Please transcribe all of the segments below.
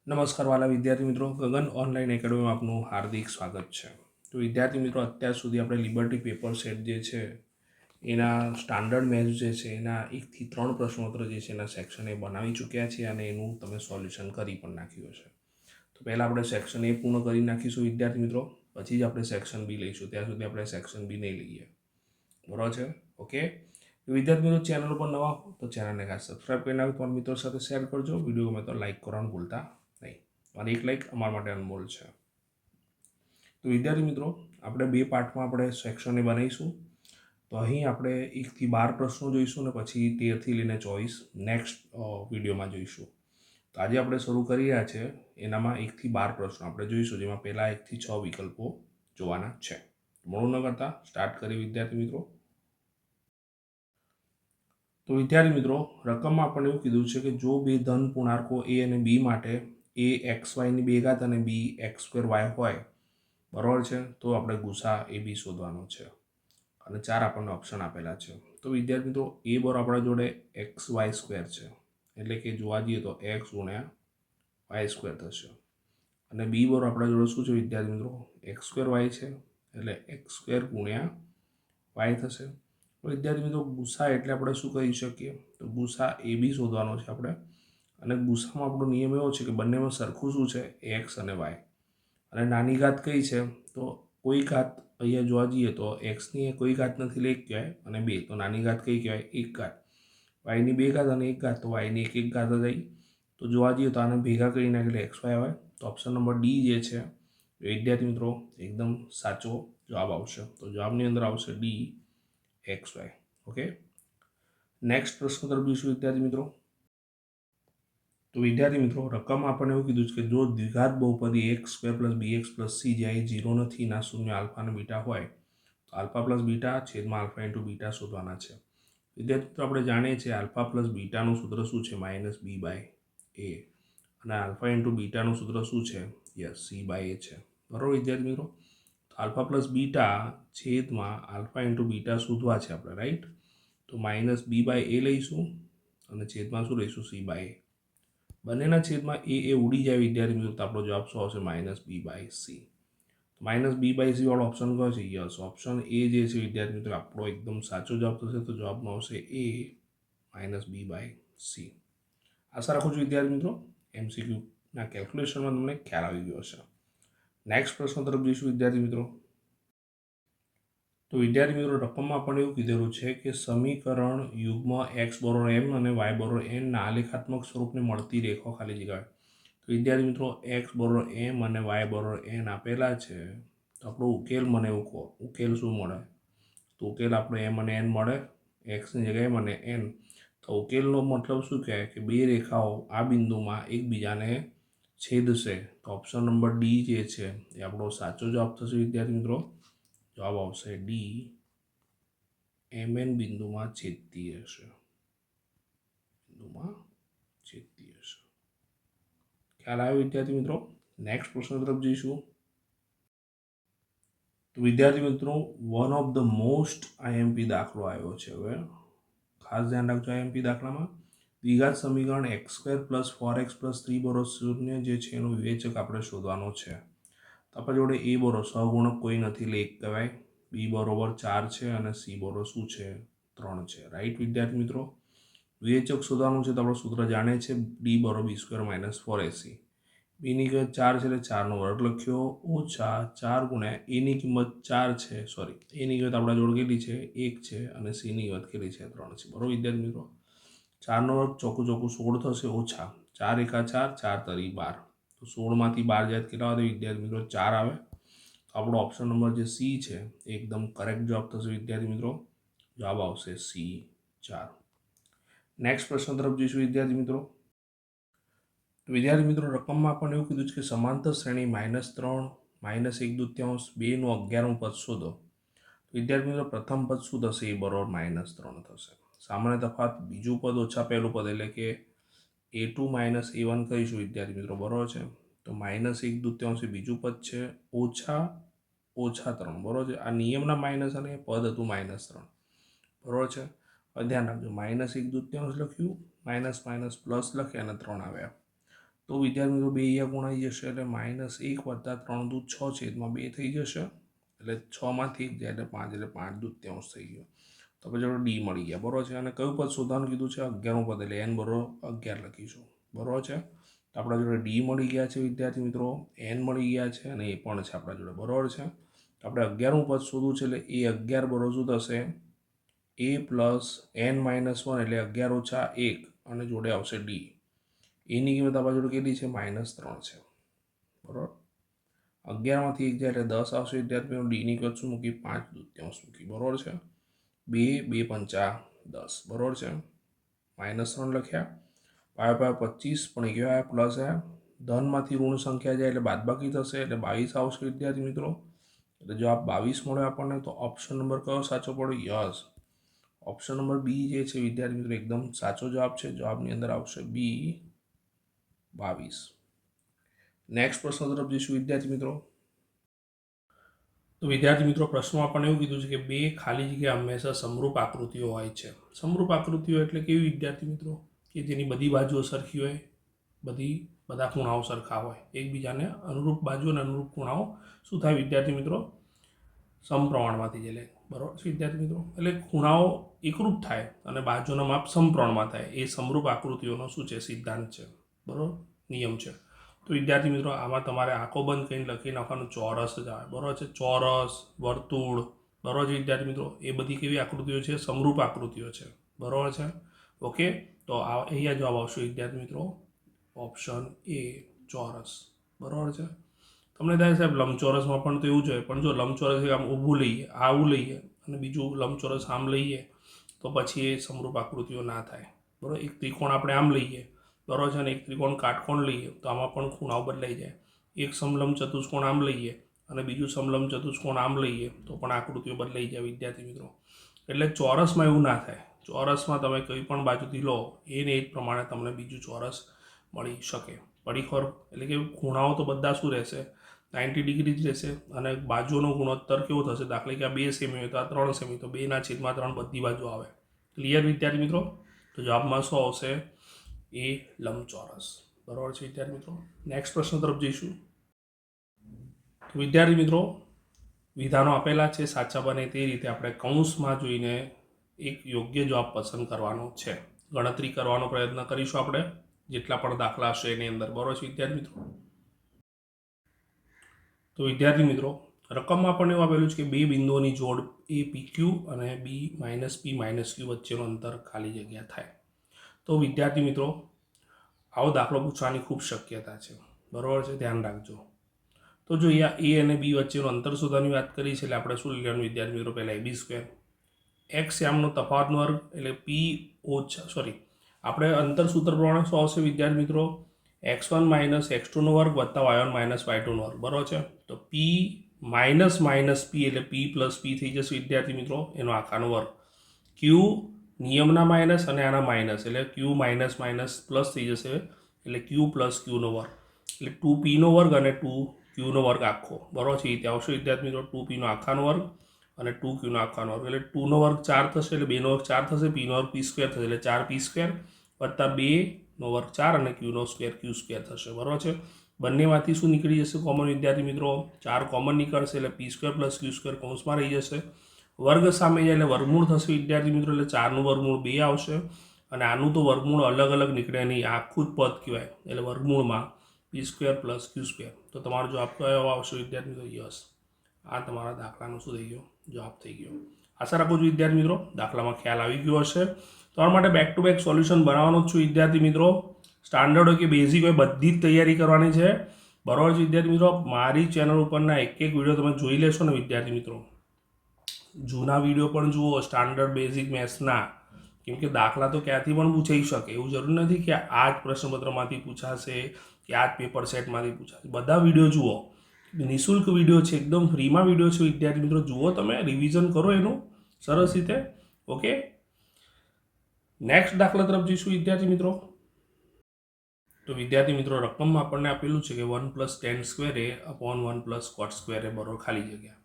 નમસ્કાર વાલા વિદ્યાર્થી મિત્રો, ગગન ઓનલાઈન એકેડમીમાં આપનું હાર્દિક સ્વાગત છે. તો વિદ્યાર્થી મિત્રો, અત્યાર સુધી આપણે લિબર્ટી પેપર સેટ જે છે એના સ્ટાન્ડર્ડ મેથ્સ જે છે એના 1 થી 3 પ્રશ્નોત્તર જે છે એના સેક્શન એ બનાવી ચૂક્યા છે અને એનું તમે સોલ્યુશન કરી પણ નાખ્યું છે. તો પહેલાં આપણે સેક્શન એ પૂર્ણ કરી નાખીશું વિદ્યાર્થી મિત્રો, પછી જ આપણે સેક્શન બી લઈશું. ત્યાં સુધી આપણે સેક્શન બી નહીં લઈએ, બરાબર છે? ઓકે. વિદ્યાર્થી મિત્રો, ચેનલ પર નવા હો તો ચેનલને ખાસ સબસ્ક્રાઈબ કરી નાખો, તમારા મિત્રો સાથે શેર કરજો. વિડીયો ગમે તો લાઈક કરવાનું ભૂલતા નહીં, અને એક લાઈક અમારા માટે અનમોલ છે. તો વિદ્યાર્થી મિત્રો, આપણે 2 પાર્ટમાં આપણે સેક્શનને બનાવીશું. તો અહીં આપણે 1 થી 12 પ્રશ્નો જોઈશું અને પછી 13 થી લઈને 24 નેક્સ્ટ વિડીયોમાં જોઈશું. તો આજે આપણે શરૂ કરી રહ્યા છે એનામાં 1 થી 12 પ્રશ્નો આપણે જોઈશું, જેમાં પહેલા 1 થી 6 વિકલ્પો જોવાના છે. મોડું ન કરતા સ્ટાર્ટ કરી વિદ્યાર્થી મિત્રો. તો વિદ્યાર્થી મિત્રો, રકમમાં આપણને એવું કીધું છે કે જો બે ધન પૂર્ણાંકો a અને b માટે a xy ની 2 ઘાત અને b x² y હોય, બરાબર છે, તો આપણે ગુસા a b શોધવાનો છે અને 4 આપણને ઓપ્શન આપેલા છે. તો વિદ્યાર્થી મિત્રો, a બરાબર આપણા જોડે xy² છે, એટલે કે જોવા જઈએ તો x ગુણ્યા y² થશે, અને b બરાબર આપણા જોડે શું છે વિદ્યાર્થી મિત્રો, x² y છે, એટલે x² ગુણ્યા y થશે. વિદ્યાર્થી મિત્રો, ગુસા એટલે આપણે શું કહી શકીએ, તો ગુસા એ બી શોધવાનો છે આપણે, અને ગુસામાં આપણો નિયમ એવો છે કે બંનેમાં સરખું શું છે, એક્સ અને વાય, અને નાની ઘાત કઈ છે, તો કોઈ ઘાત અહીંયા જોવા જઈએ તો એક્સની કોઈ ઘાત નથી એટલે 1 કહેવાય, અને 2 તો નાની ઘાત કઈ કહેવાય, 1 ઘાત. વાયની 2 ઘાત અને 1 ઘાત, તો વાયની 1 ઘાત જ આવી. તો જોવા જઈએ તો આને ભેગા કરી નાખે એટલે એક્સ વાય આવે. તો ઓપ્શન નંબર ડી જે છે વિદ્યાર્થી મિત્રો એકદમ સાચો જવાબ આવશે. તો જવાબની અંદર આવશે D X Y. Okay. Next પ્રશ્ન તરફ જોઈશું વિદ્યાર્થી મિત્રો. તો વિદ્યાર્થી મિત્રો, રકમમાં આપણને એવું કીધું છે કે જો દ્વિઘાત બહુપદી x² + bx + c જ્યાં એ 0 નથી ના શૂન્ય આલ્ફા અને બીટા હોય, તો આલ્ફા પ્લસ બીટા છેદમાં આલ્ફા ઇન્ટુ બીટા શોધવાના છે. વિદ્યાર્થી મિત્રો, આપણે જાણીએ છીએ આલ્ફા પ્લસ બીટાનું સૂત્ર શું છે, -b/a, અને આલ્ફા ઇન્ટુ બીટાનું સૂત્ર શું છે, યસ, c/a છે. બરાબર વિદ્યાર્થી મિત્રો, તો આલ્ફા પ્લસ બીટા છેદમાં આલ્ફા ઇન્ટુ બીટા શોધવા છે આપણે, રાઈટ. તો -b/a લઈશું અને છેદમાં શું લઈશું, c/a. બંનેના છેદમાં એ ઉડી જાય વિદ્યાર્થી મિત્રો, તો આપણો જવાબ શું આવશે, -b/c. -b/c વાળો ઓપ્શન કયો છે, યસ, ઓપ્શન એ જે છે વિદ્યાર્થી મિત્રો આપણો એકદમ સાચો જવાબ થશે. તો જવાબમાં આવશે એ, -b/c. આશા રાખું છું વિદ્યાર્થી મિત્રો MCQના કેલ્ક્યુલેશનમાં તમને ખ્યાલ આવી ગયો હશે. નેક્સ્ટ પ્રશ્ન તરફ જઈશું વિદ્યાર્થી મિત્રો. તો વિદ્યાર્થી મિત્રો, રકમમાં આપણને એવું કીધેલું છે કે સમીકરણ યુગ્મ x બરોબર m અને y બરોબર n ના આલેખાત્મક સ્વરૂપને મળતી રેખો ખાલી જગ્યા. તો વિદ્યાર્થી મિત્રો, x બરોબર m અને y બરોબર n આપેલા છે, તો આપણો ઉકેલ મને એવું કહો, ઉકેલ શું મળે, તો ઉકેલ આપણે m અને n મળે, xની જગ્યાએ m અને n. તો ઉકેલનો મતલબ શું કહેવાય કે બે રેખાઓ આ બિંદુમાં એકબીજાને છેદશે. તો ઓપ્શન નંબર ડી જે છે એ આપણો સાચો જવાબ થશે વિદ્યાર્થી મિત્રો. જવાબ આવશે ડી, mn બિંદુમાં છેદતી હશે, ખ્યાલ આવ્યો વિદ્યાર્થી મિત્રો. નેક્સ્ટ પ્રશ્ન તરફ જઈશું. તો વિદ્યાર્થી મિત્રો, one of the most IMP દાખલો આવ્યો છે. હવે ખાસ ધ્યાન રાખજો, આઈએમપી દાખલામાં દ્વિઘાત સમીકરણ x² + 4x + 3 બરોબર 0 જે છે એનો વિવેચક આપણે શોધવાનો છે. તો આપણા જોડે a બરોબર સહગુણક કોઈ નથી એટલે 1 કહેવાય, b બરોબર 4 છે અને c બરોબર શું છે, 3 છે, રાઈટ વિદ્યાર્થી મિત્રો. વિવેચક શોધવાનું છે તો આપણું સૂત્ર જાણે છે, d બરોબર b² - 4ac. બીની કિંમત 4 છે એટલે 4નો વર્ગ લખ્યો, ઓછા 4 ગુણ્યા એની કિંમત 4 છે, સોરી, એની કિંમત આપણા જોડે કેટલી છે, 1 છે, અને સીની કિંમત કેટલી છે, 3 છે. બરોબર વિદ્યાર્થી મિત્રો. 4નો વર્ગ ચોખ્ખું 16 થશે, ઓછા 4 એકા 4, 4 તરી 12. તો 16માંથી 12 જાય કેટલા આવે વિદ્યાર્થી મિત્રો, 4 આવે. તો આપણો ઓપ્શન નંબર જે સી છે એકદમ કરેક્ટ જવાબ થશે વિદ્યાર્થી મિત્રો. જવાબ આવશે સી 4. નેક્સ્ટ પ્રશ્ન તરફ જઈશું વિદ્યાર્થી મિત્રો. વિદ્યાર્થી મિત્રો, રકમમાં આપણને એવું કીધું છે કે સમાંતર શ્રેણી -3, -1/2, 2નું 11મું પદ શોધો. વિદ્યાર્થી મિત્રો, પ્રથમ પદ શું થશે, એ બરોબર -3 થશે. સામાન્ય તફાવત બીજું પદ ઓછા પહેલું પદ એટલે કે a2 - a1 કહીશું વિદ્યાર્થી મિત્રો, બરોબર છે. તો -1/2 બીજું પદ છે, ઓછા 3, બરોબર છે. આ નિયમના માઇનસ અને પદ હતું -3, બરોબર છે. હવે ધ્યાન રાખજો, -1/2 લખ્યું, માઇનસ પ્લસ લખે અને 3 આવ્યા. તો વિદ્યાર્થી મિત્રો 2 અહીંયા ગુણાઈ જશે એટલે -1 + 3 દૂ 6 છેદમાં 2 થઈ જશે એટલે 6 માંથી 1 જાય એટલે 5 એટલે 5 દૂત્યાંશ થઈ ગયો. તો પછી ચલો ડી મળી ગયા, બરાબર છે. અને કયું પદ શોધવાનું કીધું છે? 11મું પદ, એટલે n બરાબર 11 લખીશું, બરાબર છે. તો આપણા જોડે ડી મળી ગયા છે વિદ્યાર્થી મિત્રો, n મળી ગયા છે અને એ પણ છે આપણા જોડે, બરાબર છે. તો આપણે 11મું પદ શોધવું છે એટલે એ 11 બરાબર શું થશે? a + n - 1 એટલે 11 - 1 અને જોડે આવશે ડી. એની કિંમત આપણા જોડે કેટલી છે? -3 છે, બરાબર. 11 માંથી 1 જાય એટલે 10 આવશે વિદ્યાર્થી મિત્રો. ડીની કિંમત શું મૂકી? 5 દૂત્યાંશ મૂકી, બરાબર છે. 2 2 પંચા 10, બરાબર છે. -3 લખ્યા, પાયો પાયો 25 પણ એ કહેવાય પ્લસ આવ્યા. ધનમાંથી ઋણ સંખ્યા જાય એટલે બાદબાકી થશે એટલે 22 આવશે વિદ્યાર્થી મિત્રો. એટલે જવાબ 22 મળ્યો આપણને. તો ઓપ્શન નંબર કયો સાચો પડ્યો? યસ, ઓપ્શન નંબર બી જે છે વિદ્યાર્થી મિત્રો એકદમ સાચો જવાબ છે. જવાબની અંદર આવશે બી 22. નેક્સ્ટ પ્રશ્ન તરફ જઈશું વિદ્યાર્થી મિત્રો. તો વિદ્યાર્થી મિત્રો પ્રશ્નમાં આપણને એવું કીધું છે કે બે ખાલી જગ્યા હંમેશા સમરૂપ આકૃતિઓ હોય છે. સમરૂપ આકૃતિઓ એટલે કેવી વિદ્યાર્થી મિત્રો? કે જેની બધી બાજુઓ સરખી હોય, બધા ખૂણાઓ સરખા હોય, એકબીજાને અનુરૂપ બાજુ અને અનુરૂપ ખૂણાઓ શું થાય વિદ્યાર્થી મિત્રો? સમપ્રમાણમાંથી જ, એટલે બરાબર છે વિદ્યાર્થી મિત્રો. એટલે ખૂણાઓ એકરૂપ થાય અને બાજુના માપ સમપ્રમાણમાં થાય, એ સમરૂપ આકૃતિઓનો શું છે? સિદ્ધાંત છે, બરાબર, નિયમ છે. તો વિદ્યાર્થી મિત્રો આમાં તમારે આંખો બંધ કરીને લખી નાખવાનું ચોરસ જ આવે, બરાબર છે. ચોરસ, વર્તુળ, બરાબર છે વિદ્યાર્થી મિત્રો. એ બધી કેવી આકૃતિઓ છે? સમરૂપ આકૃતિઓ છે, બરાબર છે. ઓકે, તો અહીંયા જવાબ આવશે વિદ્યાર્થી મિત્રો ઓપ્શન એ, ચોરસ, બરાબર છે. તમને થાય સાહેબ લંબચોરસમાં પણ તો એવું જ હોય, પણ જો લંબચોરસ આમ ઊભું લઈએ, આવું લઈએ અને બીજું લંબચોરસ આમ લઈએ તો પછી એ સમરૂપ આકૃતિઓ ના થાય, બરાબર. એક ત્રિકોણ આપણે આમ લઈએ, બરાબર છે, અને એક ત્રિકોણ કાટકોણ લઈએ તો આમાં પણ ખૂણાઓ બદલાઈ જાય. એક સમલંબ ચતુષ્કોણ આમ લઈએ અને બીજું સમલંબ ચતુષ્કોણ આમ લઈએ તો પણ આકૃતિઓ બદલાઈ જાય વિદ્યાર્થી મિત્રો. એટલે ચોરસમાં એવું ના થાય. ચોરસમાં તમે કંઈ પણ બાજુથી લો એ જ પ્રમાણે તમને બીજું ચોરસ મળી શકે. પડી ખબર? એટલે કે ખૂણાઓ તો બધા શું રહેશે? 90 ડિગ્રી જ રહેશે અને બાજુનો ગુણોત્તર કેવો થશે? દાખલા કે આ 2 સેમી હોય તો આ 3 સેમી, તો 2/3 બધી બાજુ આવે. ક્લિયર વિદ્યાર્થી મિત્રો? તો જવાબમાં શું આવશે? એ લંબચોરસ, બરાબર છે વિદ્યાર્થી મિત્રો. નેક્સ્ટ પ્રશ્ન તરફ જઈશું. વિદ્યાર્થી મિત્રો વિધાનો આપેલા છે, સાચા બને તે રીતે આપણે કૌંસમાં જોઈને એક યોગ્ય જવાબ પસંદ કરવાનો છે. ગણતરી કરવાનો પ્રયત્ન કરીશું આપણે જેટલા પણ દાખલા હશે એની અંદર, બરાબર છે વિદ્યાર્થી મિત્રો. તો વિદ્યાર્થી મિત્રો રકમમાં આપણને એવું આપેલું છે કે બે બિંદુઓની જોડ એ PQ અને B - P - Q વચ્ચેનું અંતર ખાલી જગ્યા થાય. તો વિદ્યાર્થી મિત્રો આવો દાખલો પૂછવાની ખૂબ શક્યતા છે, બરાબર છે, ધ્યાન રાખજો. તો જો અહીંયા A અને B વચ્ચેનું અંતર શોધવાની વાત કરી છે એટલે આપણે શું લેવાનું વિદ્યાર્થી મિત્રો? પહેલાં AB², x યામનો તફાવતનો વર્ગ એટલે આપણે અંતર સૂત્ર પ્રમાણે શું આવશે વિદ્યાર્થી મિત્રો? x1 - x2 નો વર્ગ વત્તા y1 - y2 નો વર્ગ, બરાબર છે. તો P - P એટલે P + P થઈ જશે વિદ્યાર્થી મિત્રો, એનો આખાનો વર્ગ. Q નિયમના માઇનસ અને આના માઇનસ એટલે Q - પ્લસ થઈ જશે એટલે Q + Q નો વર્ગ એટલે 2P નો વર્ગ અને 2Q નો વર્ગ આખો, બરાબર છે. એ આવશે વિદ્યાર્થી મિત્રો 2P નો આખાનો વર્ગ અને 2Q નો આખાનો વર્ગ એટલે 2 નો વર્ગ 4 થશે એટલે 2 નો વર્ગ 4 થશે, P નો વર્ગ P² થશે એટલે 4P² વત્તા 2 નો વર્ગ 4 અને Q નો સ્ક્વેર Q² થશે, બરાબર છે. બંનેમાંથી શું નીકળી જશે કોમન વિદ્યાર્થી મિત્રો? 4 કોમન નીકળશે એટલે P² + Q² કૌંસમાં રહી જશે. વર્ગ સામે જાય એટલે વર્ગમૂળ થશે વિદ્યાર્થી મિત્રો, એટલે 4નું વર્ગમૂળ 2 આવશે અને આનું તો વર્ગમૂળ અલગ અલગ નીકળે નહીં, આખું જ પદ કહેવાય એટલે વર્ગમૂળમાં P² + Q². તો તમારો જવાબ કયો આવશે વિદ્યાર્થી મિત્રો? યસ, આ તમારા દાખલાનો શું થઈ ગયો? જવાબ થઈ ગયો. આશા રાખું છું વિદ્યાર્થી મિત્રો દાખલામાં ખ્યાલ આવી ગયો હશે. તમારા માટે બેક ટુ બેક સોલ્યુશન બનાવવાનો જ છું વિદ્યાર્થી મિત્રો. સ્ટાન્ડર્ડ હોય કે બેઝિક હોય બધી જ તૈયારી કરવાની છે, બરાબર છે વિદ્યાર્થી મિત્રો. મારી ચેનલ ઉપરના એક વિડીયો તમે જોઈ લેશો ને વિદ્યાર્થી મિત્રો, જૂના વિડીયો પણ જુઓ સ્ટાન્ડર્ડ બેઝિક મેથ્સના, કેમ કે દાખલા તો ક્યાંથી પણ પૂછાઈ શકે, એવું જરૂર નથી કે આ જ પ્રશ્નપત્રમાંથી પૂછાશે કે આ જ પેપર સેટમાંથી પૂછાશે. બધા વિડીયો જુઓ, નિઃશુલ્ક વિડીયો છે, એકદમ ફ્રીમાં વિડીયો છે વિદ્યાર્થી મિત્રો. જુઓ, તમે રિવિઝન કરો એનું સરસ રીતે. ઓકે, નેક્સ્ટ દાખલા તરફ જઈશું વિદ્યાર્થી મિત્રો. તો વિદ્યાર્થી મિત્રો રકમમાં આપણને આપેલું છે કે 1 + tan² / 1 + cot² બરાબર ખાલી જગ્યા.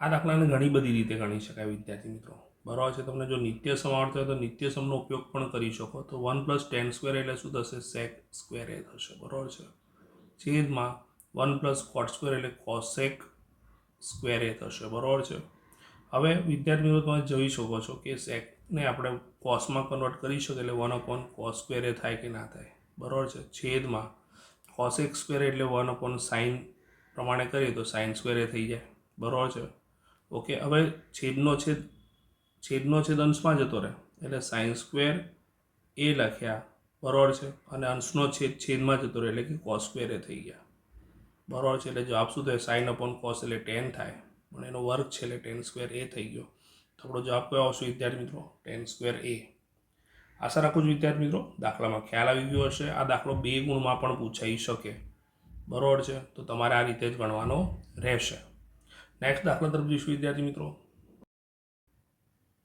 આ દાખલાને ઘણી બધી રીતે ગણી શકાય વિદ્યાર્થી મિત્રો, બરાબર છે. તમને જો નિત્યસમ આવડતો હોય તો નિત્યસમનો ઉપયોગ પણ કરી શકો. તો 1 + tan સ્ક્વેર એટલે શું થશે? sec સ્ક્વેર એ થશે. બરાબર છે. છેદમાં 1 + cot સ્ક્વેર એટલે cosec સ્ક્વેર એ થશે. બરાબર છે. હવે વિદ્યાર્થી મિત્રો તમે જોઈ શકો છો કે સેકને આપણે કોસમાં કન્વર્ટ કરી શકીએ એટલે 1/cos સ્ક્વેર એ થાય કે ના થાય? બરાબર છે. છેદમાં cosec સ્ક્વેર એટલે 1/sin પ્રમાણે કરીએ તો sin સ્ક્વેર એ થઈ જાય. બરાબર છે. ઓકે, હવે છેદનો છેદ અંશમાં જતો રહે એટલે sin સ્ક્વેર એ લખ્યા. બરાબર છે. અને અંશનો છેદ છેદમાં જતો રહે એટલે કે cos સ્ક્વેર એ થઈ ગયા. બરાબર છે. એટલે જવાબ શું થાય? sin/cos એટલે tan થાય, પણ એનો વર્ગ છે એટલે tan સ્ક્વેર એ થઈ ગયો. તો આપણો જવાબ કયો આવશે વિદ્યાર્થી મિત્રો? tan સ્ક્વેર એ. આશા રાખું છું વિદ્યાર્થી મિત્રો દાખલામાં ખ્યાલ આવી ગયો હશે. આ દાખલો 2 ગુણમાં પણ પૂછાઈ શકે. બરાબર છે. તો તમારે આ રીતે જ ગણવાનો રહેશે. નેક્સ્ટ દાખલા તરફ જઈશું વિદ્યાર્થી મિત્રો.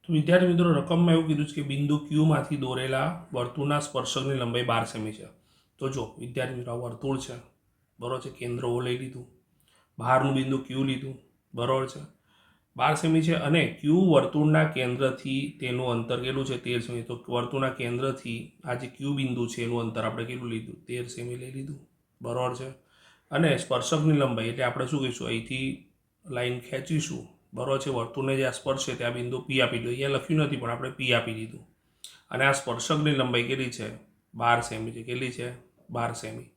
તો વિદ્યાર્થી મિત્રો રકમમાં એવું કીધું છે કે બિંદુ Q માંથી દોરેલા વર્તુળના સ્પર્શકની લંબાઈ 12 સેમી છે. તો જો વિદ્યાર્થી મિત્રો આ વર્તુળ છે. બરાબર છે. કેન્દ્ર O લઈ લીધું, બહારનું બિંદુ Q લીધું. બરાબર છે. 12 સેમી છે અને Q વર્તુળના કેન્દ્રથી તેનું અંતર કેટલું છે? 13 સેમી. તો વર્તુળના કેન્દ્રથી આ જે Q બિંદુ છે એનું અંતર આપણે કેટલું લીધું? 13 સેમી લઈ લીધું. બરાબર છે. અને સ્પર્શકની લંબાઈ એટલે આપણે શું કહીશું? અહીંથી લાઈન ખેંચીશું. બરાબર છે. વર્તુળને જે સ્પર્શ છે ત્યાં બિંદુ P આપી દો. અહીંયા લખ્યું નથી પણ આપણે P આપી દીધું. અને આ સ્પર્શકની લંબાઈ કેટલી છે? 12 સેમી છે. કેટલી છે? 12 સેમી.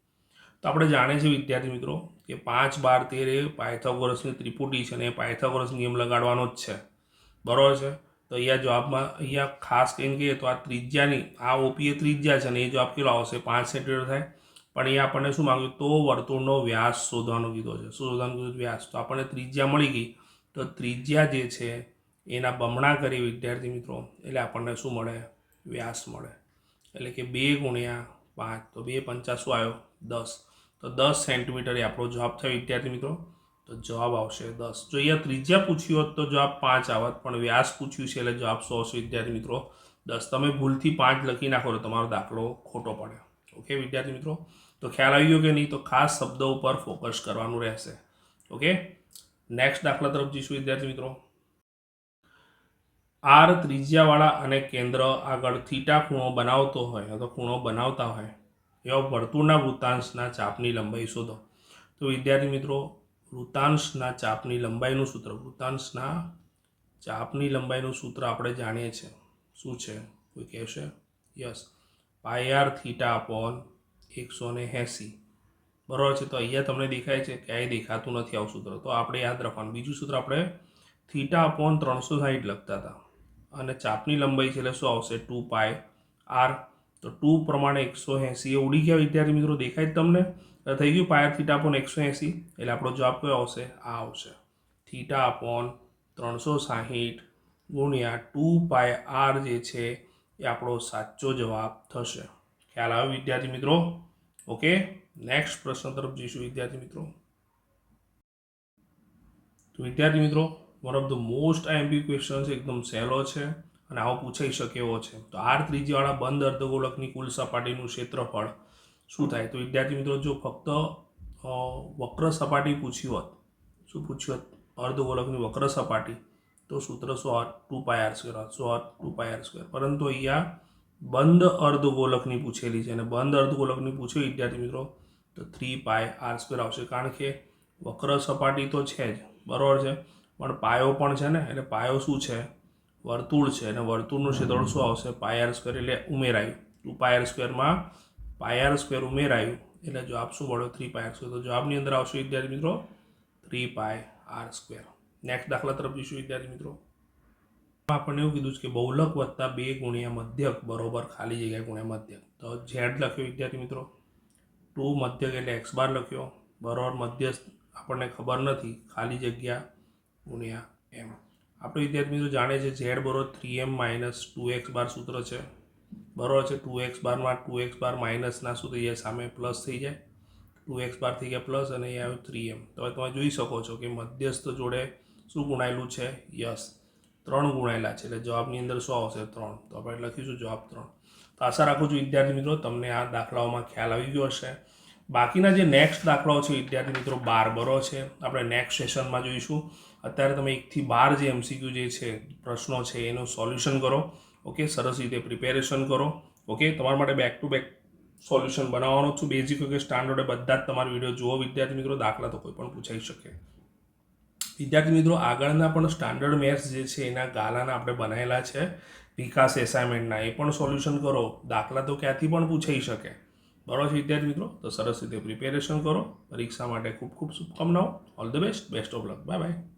તો આપણે જાણીએ છીએ વિદ્યાર્થી મિત્રો કે 5, 12, 13 એ પાયથાગોરસની ત્રિપુટી છે અને એ પાયથાગોરસ નિયમ લગાડવાનો જ છે. બરાબર છે. તો અહીંયા જવાબમાં અહીંયા ખાસ કરીને કહીએ તો આ ત્રિજ્યાની આ ઓપી એ ત્રિજ્યા છે અને એ જવાબ કેટલો આવશે? 5 સેન્ટીમીટર થાય. પણ અહીંયા આપણને શું માંગ્યું? તો વર્તુળનો વ્યાસ શોધવાનો કીધો છે. શું શોધવાનું કીધું? વ્યાસ. તો આપણને ત્રિજ્યા મળી ગઈ. તો ત્રિજ્યા જે છે એના બમણા કરીએ વિદ્યાર્થી મિત્રો એટલે આપણને શું મળે? વ્યાસ મળે. એટલે કે 2 × 5 તો 2 × 5 શું આવ્યો? 10. તો 10 સેન્ટીમીટર એ આપણો જવાબ થયો વિદ્યાર્થી મિત્રો. તો જવાબ આવશે 10. જો અહીંયા ત્રિજ્યા પૂછ્યું હોત તો જવાબ 5 આવત, પણ વ્યાસ પૂછ્યું છે એટલે જવાબ શું આવશે વિદ્યાર્થી મિત્રો? 10. તમે ભૂલથી 5 લખી નાખો તો તમારો દાખલો ખોટો પડે. ઓકે વિદ્યાર્થી મિત્રો, તો ખ્યાલ આવી ગયો કે નહીં? તો ખાસ શબ્દો ઉપર ફોકસ કરવાનું રહેશે. ઓકે, નેક્સ્ટ દાખલા તરફ જઈશું વિદ્યાર્થી મિત્રો. આર ત્રિજ્યાવાળા અને કેન્દ્ર આગળ થીટા ખૂણો બનાવતો હોય અથવા ખૂણો બનાવતા હોય એવા વર્તુળના વૃત્તાંશના ચાપની લંબાઈ શોધો. તો વિદ્યાર્થી મિત્રો વૃત્તાંશના ચાપની લંબાઈનું સૂત્ર, વૃત્તાંશના ચાપની લંબાઈનું સૂત્ર આપણે જાણીએ છીએ. શું છે? કોઈ કહેશે? Yes, πr θ/180. બરાબર છે. તો અહીંયા તમને દેખાય છે? ક્યાંય દેખાતું નથી આવું સૂત્ર. તો આપણે યાદ રાખવાનું. બીજું સૂત્ર આપણે θ/360 લખતા હતા અને ચાપની લંબાઈ છે એટલે શું આવશે? 2πr. તો 2 પ્રમાણે 180 એ ઉડી ગયા વિદ્યાર્થી મિત્રો. દેખાય જ તમને? થઈ ગયું πr θ/180 એટલે આપણો જવાબ કયો આવશે? આ આવશે θ/360 ગુણ્યા 2πr જે છે એ આપણો સાચો જવાબ થશે. ખ્યાલ આવે વિદ્યાર્થી મિત્રો? ઓકે, નેક્સ્ટ પ્રશ્ન તરફ જઈશું વિદ્યાર્થી મિત્રો. તો વિદ્યાર્થી મિત્રો one of the most IMP question છે, એકદમ સહેલો છે અને આવો પૂછાઈ શકે એવો છે. તો આર ત્રિજ્યાવાળા બંધ અર્ધગોળકની કુલ સપાટીનું ક્ષેત્રફળ શું થાય? તો વિદ્યાર્થી મિત્રો જો ફક્ત વક્ર સપાટી પૂછી હોત, શું પૂછ્યું હોત? અર્ધગોળકની વક્ર સપાટી, તો સૂત્ર શું હોત? 2πr². શું હોત? 2πr². પરંતુ અહીંયા બંધ અર્ધગોળકની પૂછેલી છે અને બંધ અર્ધગોળકની પૂછ્યું વિદ્યાર્થી મિત્રો તો 3πr² આવશે. કારણ કે વક્ર સપાટી તો છે જ, બરાબર છે, પણ પાયો પણ છે ને. એટલે પાયો શું છે? વર્તુળ છે અને વર્તુળનું ક્ષેત્રફળ શું આવશે? πr² એટલે ઉમેરાયું. 2πr²માં πr² ઉમેરાયું એટલે જવાબ શું મળ્યો? 3πr². તો જવાબની અંદર આવશે વિદ્યાર્થી મિત્રો 3πr². નેક્સ્ટ દાખલા તરફ જઈશું વિદ્યાર્થી મિત્રો. આપણને એવું કીધું છે કે બહુલક વત્તા 2 ગુણ્યા મધ્યક બરોબર ખાલી જગ્યા ગુણ્યા મધ્યક. તો ઝેડ લખ્યો વિદ્યાર્થી મિત્રો, 2 મધ્યક એટલે x બાર લખ્યો, બરોબર. મધ્યસ્થ આપણને ખબર નથી, ખાલી જગ્યા ગુણ્યા m. આપણે વિદ્યાર્થી મિત્રો જાણે છે ઝેડ બરોબર 3m - 2x બાર સૂત્ર છે, બરોબર છે. 2x બારમાં 2x બાર માઇનસના શું થઈ જાય? સામે પ્લસ થઈ જાય. 2x બાર થઈ ગયા પ્લસ અને અહીંયા આવ્યું 3m. તો હવે તમે જોઈ શકો છો કે મધ્યસ્થ જોડે શું ગુણાયેલું છે? યસ, 3 ગુણાયેલા છે એટલે જવાબની અંદર શું આવશે? 3. તો આપણે લખીશું જવાબ 3. તો આશા રાખું છું વિદ્યાર્થી મિત્રો તમને આ દાખલાઓમાં ખ્યાલ આવી ગયો હશે. બાકીના જે નેક્સ્ટ દાખલાઓ છે વિદ્યાર્થી મિત્રો 12 બરોબર છે આપણે નેક્સ્ટ સેશનમાં જોઈશું. અત્યારે તમે 1 થી 12 જે MCQ જે છે પ્રશ્નો છે એનું સોલ્યુશન કરો. ઓકે, સરસ રીતે પ્રિપેરેશન કરો. ઓકે, તમારા માટે બેક ટુ બેક સોલ્યુશન બનાવવાનો છું. બેઝિક કે સ્ટાન્ડર્ડ બધા જ તમારા વિડીયો જુઓ વિદ્યાર્થી મિત્રો, દાખલા તો કોઈ પણ પૂછાઈ શકે. વિદ્યાર્થી મિત્રો, આગળના પણ સ્ટાન્ડર્ડ મેથ્સ જે છે એના ગાલાના આપણે બનાવેલા છે વિકાસ એસાઇનમેન્ટના, એ પણ સોલ્યુશન કરો. દાખલા તો ક્યાંથી પણ પૂછાઈ શકે. બરાબર છે વિદ્યાર્થી મિત્રો? તો સરસ રીતે પ્રિપેરેશન કરો. પરીક્ષા માટે ખૂબ ખૂબ શુભકામનાઓ. All the best. Best of luck. Bye bye.